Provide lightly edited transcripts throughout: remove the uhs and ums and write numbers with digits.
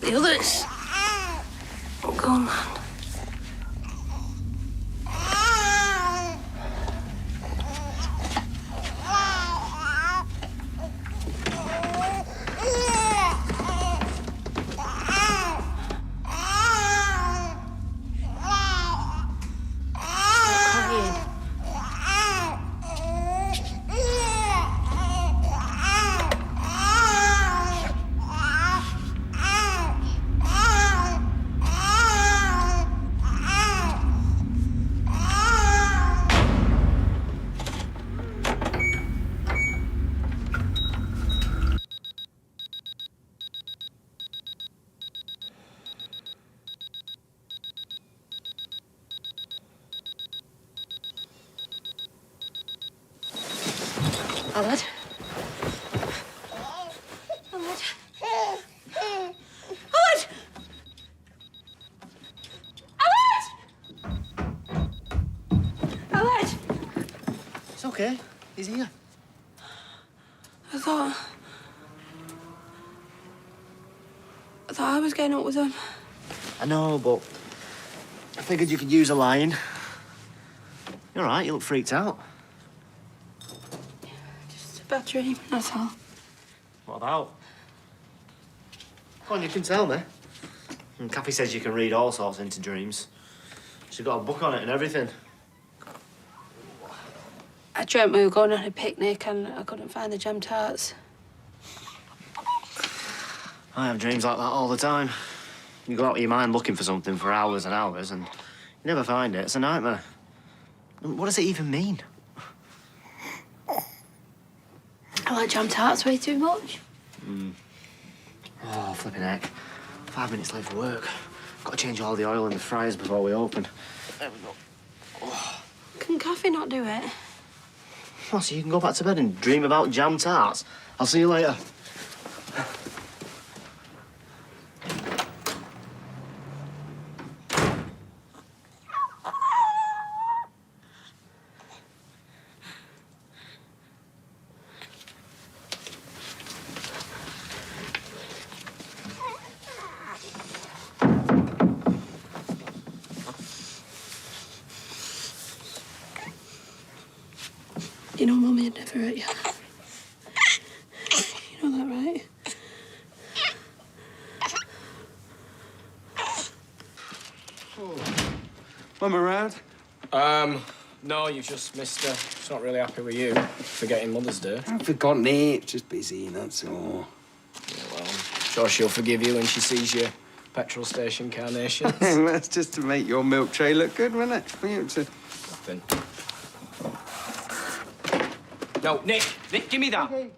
the others. Oh, go on, man. Aled. Aled. Aled! Aled! Aled! It's okay. He's here. I thought I was getting up with him. I know, but I figured you could use a line. You're all right. You look freaked out. Just a bad dream, that's all. What about? Go on, you can tell me. And Kathy says you can read all sorts into dreams. She's got a book on it and everything. I dreamt we were going on a picnic and I couldn't find the jam tarts. I have dreams like that all the time. You go out of your mind looking for something for hours and hours and you never find it. It's a nightmare. What does it even mean? I like jam tarts way too much. Oh, flipping heck. 5 minutes late for work. Got to change all the oil in the fryers before we open. There we go. Oh. Can Kathy not do it? Oh, so you can go back to bed and dream about jam tarts. I'll see you later. You know Mummy would never hurt you. You know that, right? Mum around? No, you just missed her. She's not really happy with you, forgetting Mother's Day. I haven't forgotten it. Just busy, that's all. Yeah, well, I'm sure she'll forgive you when she sees your petrol station carnations. That's just to make your milk tray look good, wasn't it? For you to... Nothing. No, Nick, give me that. Okay.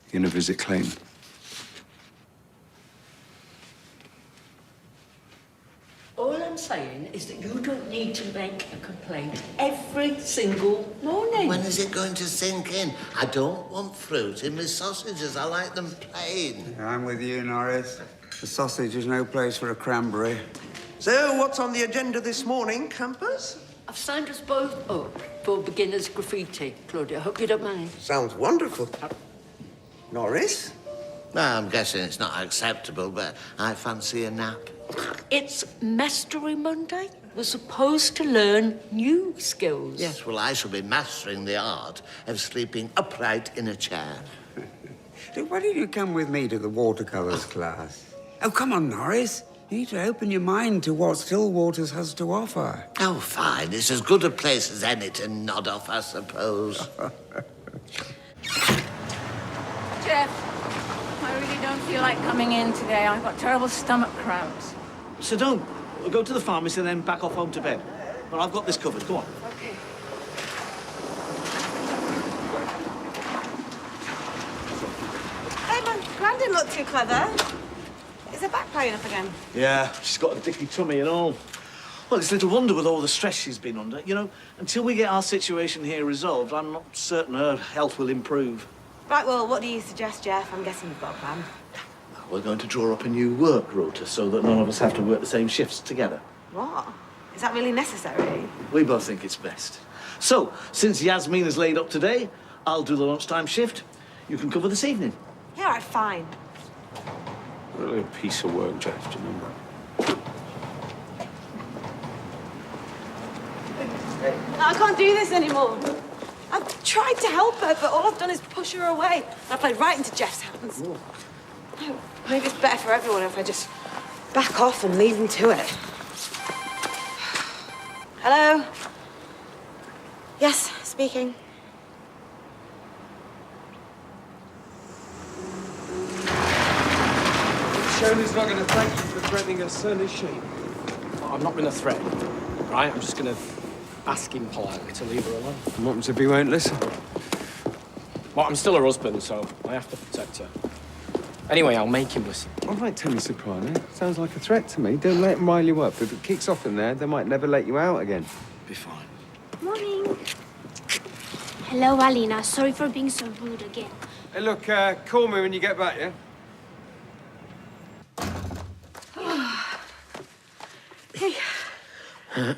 You gonna visit Clayton? All I'm saying is that you don't need to make a complaint every single morning. When is it going to sink in? I don't want fruit in my sausages. I like them plain. I'm with you, Norris. The sausage is no place for a cranberry. So, what's on the agenda this morning, campers? I've signed us both up for beginners graffiti, Claudia. I hope you don't mind. Sounds wonderful. Norris? Well, I'm guessing it's not acceptable, but I fancy a nap. It's Mastery Monday. We're supposed to learn new skills. Yes, well, I shall be mastering the art of sleeping upright in a chair. Look, why don't you come with me to the watercolours class? Oh, come on, Norris. You need to open your mind to what Stillwaters has to offer. Oh, fine. It's as good a place as any to nod off, I suppose. Jeff, I really don't feel like coming in today. I've got terrible stomach cramps. So don't. We'll go to the pharmacy and then back off home to bed. Well, I've got this covered. Go on. Okay. Hey, man, Gran didn't look too clever. Is her back playing up again? Yeah, she's got a dicky tummy and all. Well, it's little wonder with all the stress she's been under. You know, until we get our situation here resolved, I'm not certain her health will improve. Right, well, what do you suggest, Jeff? I'm guessing you've got a plan. We're going to draw up a new work rota so that none of us have to work the same shifts together. What? Is that really necessary? We both think it's best. So, since Yasmin is laid up today, I'll do the lunchtime shift. You can cover this evening. Yeah, right, fine. Really a piece of work, Jeff, do you remember? I can't do this anymore. I've tried to help her, but all I've done is push her away. I played right into Jeff's hands. No, maybe it's better for everyone if I just back off and leave them to it. Hello? Yes, speaking. Shirley's not going to thank you for threatening her son, is she? I'm not going to threaten, right? I'm just going to ask him politely to leave her alone. And what happens if he won't listen? Well, I'm still her husband, so I have to protect her. Anyway, I'll make him listen. All right, Tony Soprano. Sounds like a threat to me. Don't let him rile you up. If it kicks off in there, they might never let you out again. Be fine. Morning. Hello, Alina. Sorry for being so rude again. Hey, look, call me when you get back, yeah? Hey.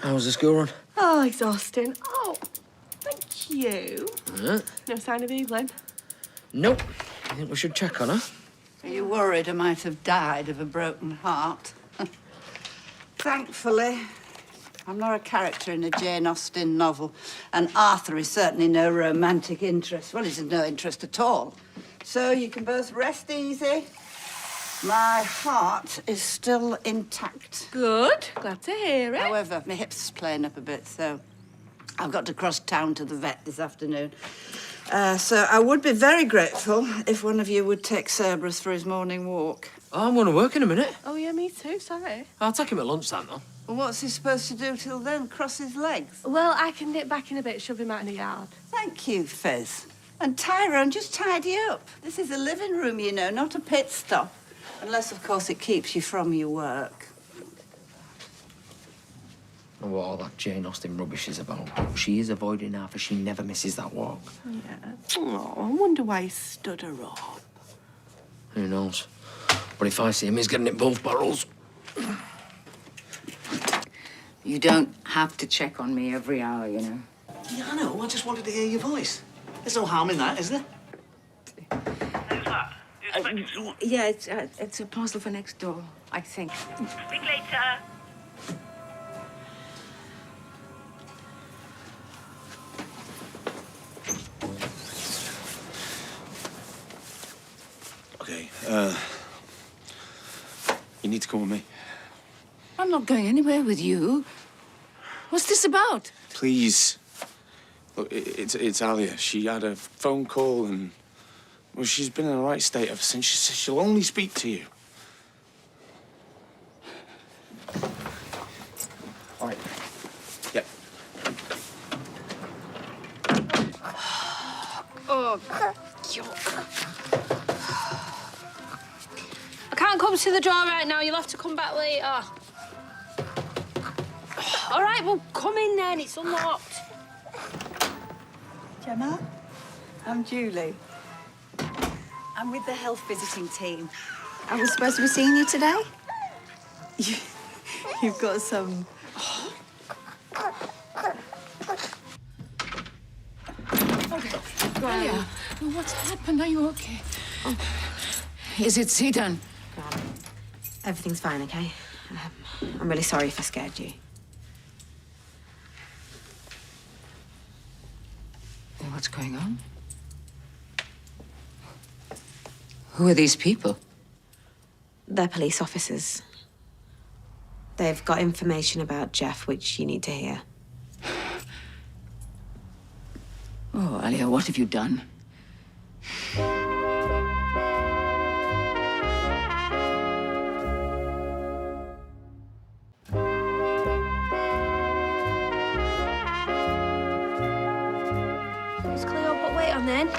How was the school run? Oh, exhausting. Oh, thank you. No sign of Evelyn? Nope. I think we should check on her. Are you worried I might have died of a broken heart? Thankfully, I'm not a character in a Jane Austen novel, and Arthur is certainly no romantic interest. Well, he's no interest at all. So you can both rest easy. My heart is still intact. Good. Glad to hear it. However, my hip's playing up a bit, so I've got to cross town to the vet this afternoon. So I would be very grateful if one of you would take Cerberus for his morning walk. Oh, I'm going to work in a minute. Oh, yeah, me too. Sorry. I'll take him at lunchtime, though. Well, what's he supposed to do till then? Cross his legs? Well, I can nip back in a bit, shove him out in the yard. Thank you, Fizz. And Tyrone, just tidy up. This is a living room, you know, not a pit stop. Unless, of course, it keeps you from your work. And what all that Jane Austen rubbish is about. She is avoiding Arthur. She never misses that walk. Yeah. Oh, I wonder why he stood her up. Who knows? But if I see him, he's getting it both barrels. You don't have to check on me every hour, you know. Yeah, I know. I just wanted to hear your voice. There's no harm in that, is there? Who's that? Yeah, it's a parcel for next door, I think. Speak later. Okay, you need to come with me. I'm not going anywhere with you. What's this about? Please. Look, it's Alia. She had a phone call and... Well, she's been in a right state ever since. She says she'll only speak to you. All right. Yep. Oh, yuck. I can't come to the door right now. You'll have to come back later. All right, well, come in then. It's unlocked. Gemma, I'm Julie. I'm with the health visiting team. I was supposed to be seeing you today? You've got some... Alia, what's happened? Are you okay? Oh. Is it Zidane? Everything's fine, okay? I'm really sorry if I scared you. What's going on? Who are these people? They're police officers. They've got information about Jeff, which you need to hear. Oh, Alia, what have you done? Is Cleo put weight on then?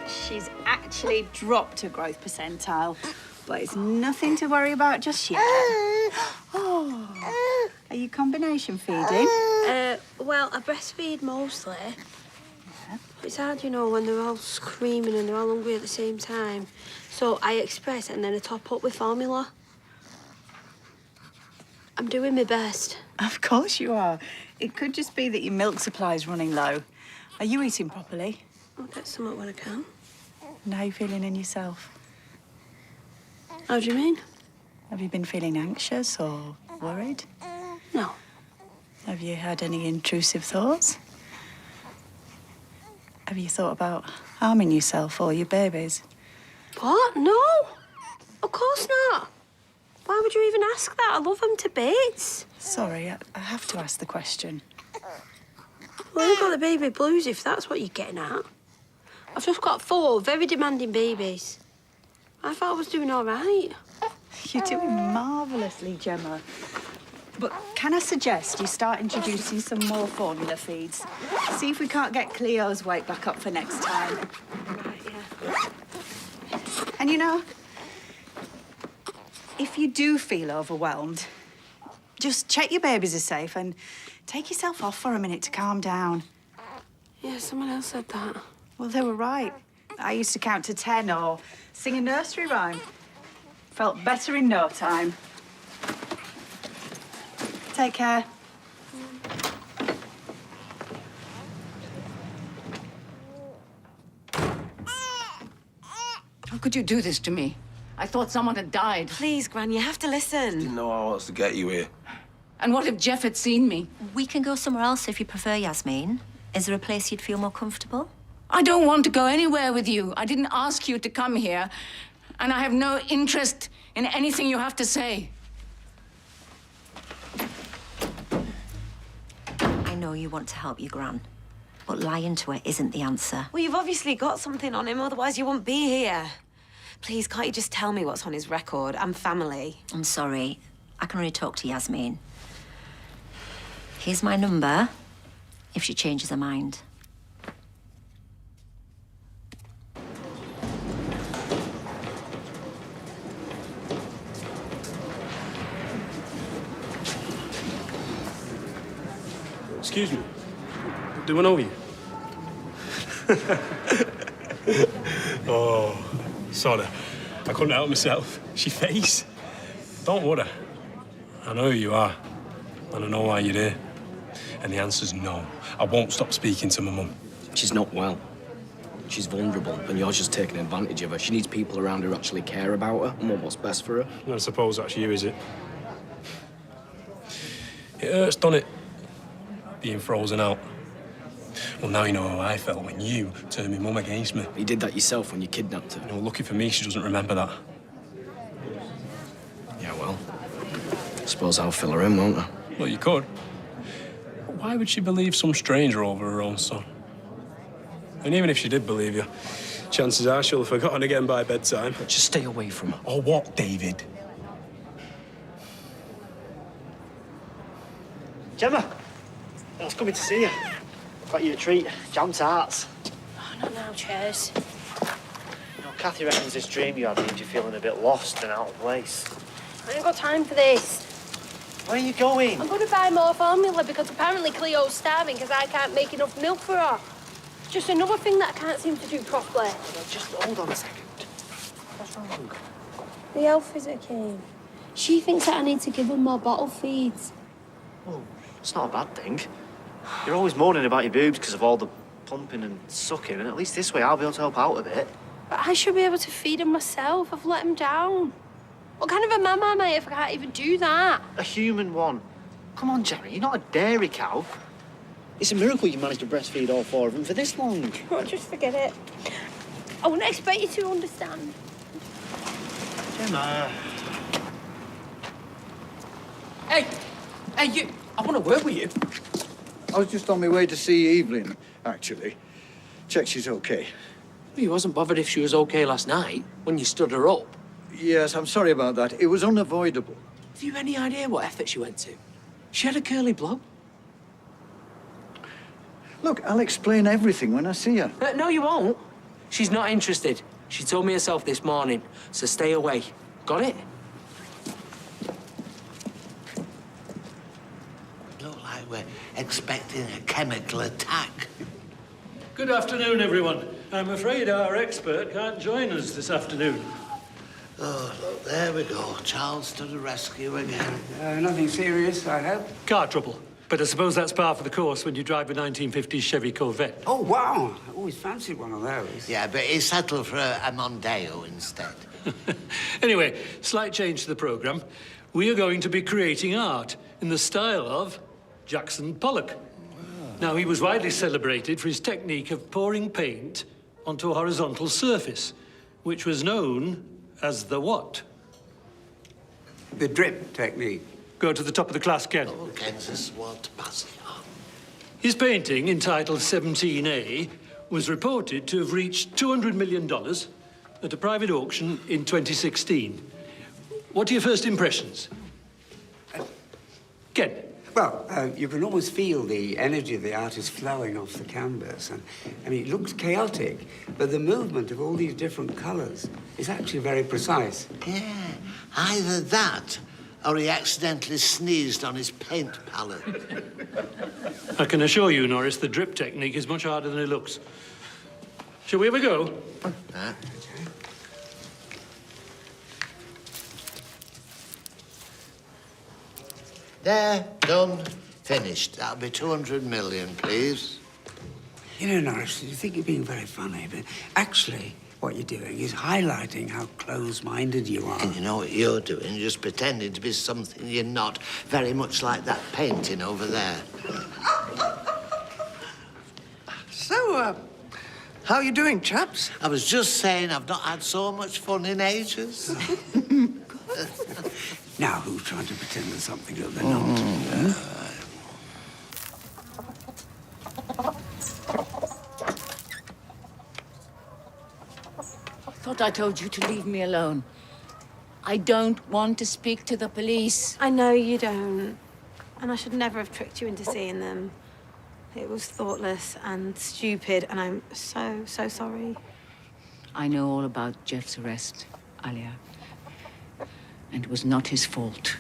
She's actually dropped her growth percentile, but it's nothing to worry about just yet. Oh, are you combination feeding? Well, I breastfeed mostly. Yeah. It's hard, you know, when they're all screaming and they're all hungry at the same time. So I express and then I top up with formula. I'm doing my best. Of course you are. It could just be that your milk supply's running low. Are you eating properly? I'll get some up when I can. And how are you feeling in yourself? How do you mean? Have you been feeling anxious or worried? No. Have you had any intrusive thoughts? Have you thought about harming yourself or your babies? What? No. Of course not. Why would you even ask that? I love them to bits. Sorry, I have to ask the question. Well, you've got the baby blues if that's what you're getting at. I've just got 4 very demanding babies. I thought I was doing all right. You're doing marvellously, Gemma. But can I suggest you start introducing some more formula feeds? See if we can't get Cleo's weight back up for next time. Right, yeah. And you know, if you do feel overwhelmed, just check your babies are safe and take yourself off for a minute to calm down. Yeah, someone else said that. Well, they were right. I used to count to 10 or sing a nursery rhyme. Felt better in no time. Take care. How could you do this to me? I thought someone had died. Please, Gran, you have to listen. Didn't know how else to get you here. And what if Jeff had seen me? We can go somewhere else if you prefer, Yasmin. Is there a place you'd feel more comfortable? I don't want to go anywhere with you. I didn't ask you to come here. And I have no interest in anything you have to say. I know you want to help your Gran, but lying to her isn't the answer. Well, you've obviously got something on him, otherwise you wouldn't be here. Please, can't you just tell me what's on his record? I'm family. I'm sorry. I can only talk to Yasmin. Here's my number if she changes her mind. Excuse me. Do I know you? Oh, sorry. I couldn't help myself. She face. Don't worry. I know who you are. And I know why you're here. And the answer's no. I won't stop speaking to my mum. She's not well. She's vulnerable, and you're just taking advantage of her. She needs people around her who actually care about her and want what's best for her. I suppose that's you, is it? It hurts, doesn't it? Being frozen out. Well, now you know how I felt when you turned my mum against me. You did that yourself when you kidnapped her. You know, lucky for me, she doesn't remember that. Yeah, well, I suppose I'll fill her in, won't I? Well, you could. But why would she believe some stranger over her own son? And even if she did believe you, chances are she'll have forgotten again by bedtime. Just stay away from her. Or what, David? Gemma, I was coming to see you. Got you a treat. Jam tarts. Oh, not now, Chairs. You know, Kathy reckons this dream you had leaves you feeling a bit lost and out of place. I ain't got time for this. Where are you going? I'm going to buy more formula because apparently Cleo's starving because I can't make enough milk for her. Just another thing that I can't seem to do properly. Just hold on a second. What's wrong? The health visitor came. She thinks that I need to give her more bottle feeds. Well, it's not a bad thing. You're always moaning about your boobs because of all the pumping and sucking, and at least this way I'll be able to help out a bit. But I should be able to feed them myself. I've let them down. What kind of a mum am I if I can't even do that? A human one. Come on, Jerry, you're not a dairy cow. It's a miracle you managed to breastfeed all 4 of them for this long. Oh, just forget it. I wouldn't expect you to understand. Gemma. Hey, you. I want to work with you. I was just on my way to see Evelyn, actually. Check she's okay. You wasn't bothered if she was okay last night, when you stood her up. Yes, I'm sorry about that. It was unavoidable. Have you any idea what effort she went to? She had a curly blow. Look, I'll explain everything when I see her. No, you won't. She's not interested. She told me herself this morning, so stay away. Got it? Look like we're expecting a chemical attack. Good afternoon, everyone. I'm afraid our expert can't join us this afternoon. Oh, look, there we go. Charles to the rescue again. Nothing serious, I hope? Car trouble. But I suppose that's par for the course when you drive a 1950s Chevy Corvette. Oh, wow. I always fancied one of those. Yeah, but he settled for a Mondeo instead. Anyway, slight change to the programme. We are going to be creating art in the style of Jackson Pollock. Now, he was widely celebrated for his technique of pouring paint onto a horizontal surface, which was known as the what? The drip technique. Go to the top of the class, Ken. Oh, Ken's a swat, pass it on. His painting, entitled 17A, was reported to have reached $200 million at a private auction in 2016. What are your first impressions? Ken? Well, you can almost feel the energy of the artist flowing off the canvas. And, I mean, it looks chaotic, but the movement of all these different colours is actually very precise. Yeah, either that or he accidentally sneezed on his paint palette. I can assure you, Norris, the drip technique is much harder than it looks. Shall we have a go? There, done, finished. That'll be 200 million, please. You know, Norris, you think you're being very funny, but actually what you're doing is highlighting how close-minded you are. And you know what you're doing? You're just pretending to be something you're not. Very much like that painting over there. So, how are you doing, chaps? I was just saying I've not had so much fun in ages. Now, who's trying to pretend there's something that they're not? I thought I told you to leave me alone. I don't want to speak to the police. I know you don't. And I should never have tricked you into seeing them. It was thoughtless and stupid, and I'm so, so sorry. I know all about Jeff's arrest, Alia. And it was not his fault.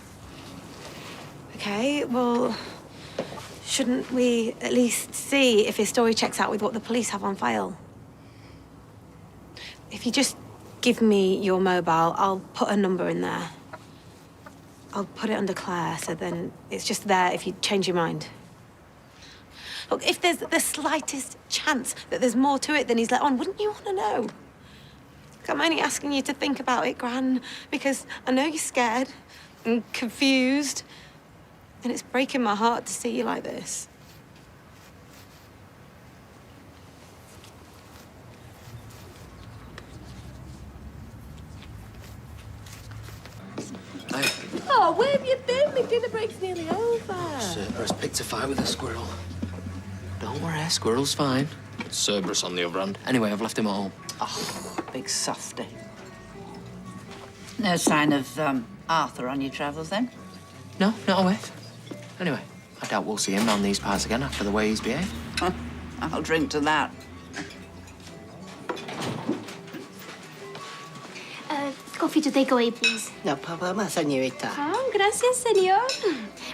Okay, well, shouldn't we at least see if his story checks out with what the police have on file? If you just give me your mobile, I'll put a number in there. I'll put it under Claire, so then it's just there if you change your mind. Look, if there's the slightest chance that there's more to it than he's let on, wouldn't you want to know? Look, I'm only asking you to think about it, Gran, because I know you're scared and confused, and it's breaking my heart to see you like this. Oh, where have you been? My dinner break's nearly over. Cerberus picked a fight with a squirrel. Don't worry, squirrel's fine. Cerberus on the other hand. Anyway, I've left him at home. Oh, big softy. No sign of Arthur on your travels, then? No, not away. Anyway, I doubt we'll see him round these parts again after the way he's behaved. I'll drink to that. Coffee to take away, please. No problema, señorita. Oh, gracias, señor.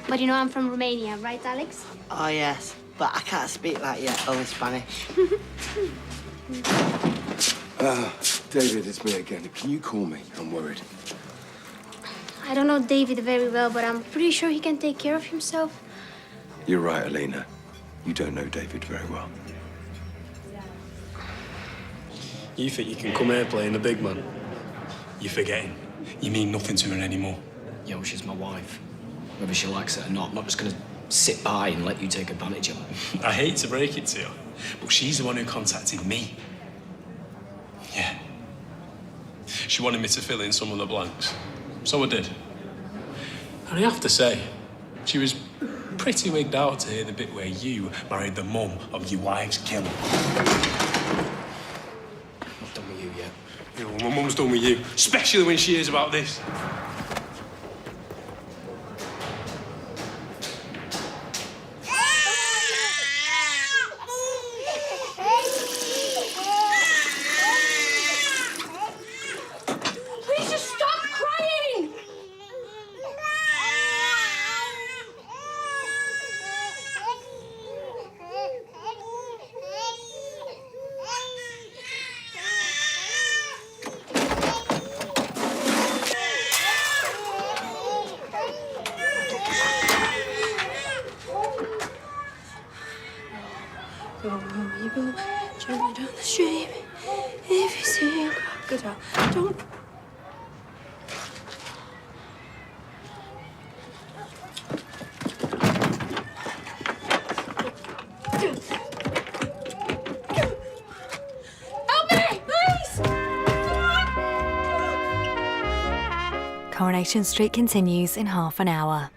But you know I'm from Romania, right, Alex? Oh, yes, but I can't speak that yet, only Spanish. David, it's me again. Can you call me? I'm worried. I don't know David very well, but I'm pretty sure he can take care of himself. You're right, Alina. You don't know David very well. You think you can come here playing the big man? You're forgetting. You mean nothing to her anymore. Yo, she's my wife. Whether she likes it or not, I'm not just gonna sit by and let you take advantage of her. I hate to break it to you, but she's the one who contacted me. Yeah. She wanted me to fill in some of the blanks. So I did. And I have to say, she was pretty wigged out to hear the bit where you married the mum of your wife's killer. Not done with you yet. You know, my mum's done with you, especially when she hears about this. Please just stop crying! stream. If you see a crocodile, don't. Help me, please! Coronation Street continues in half an hour.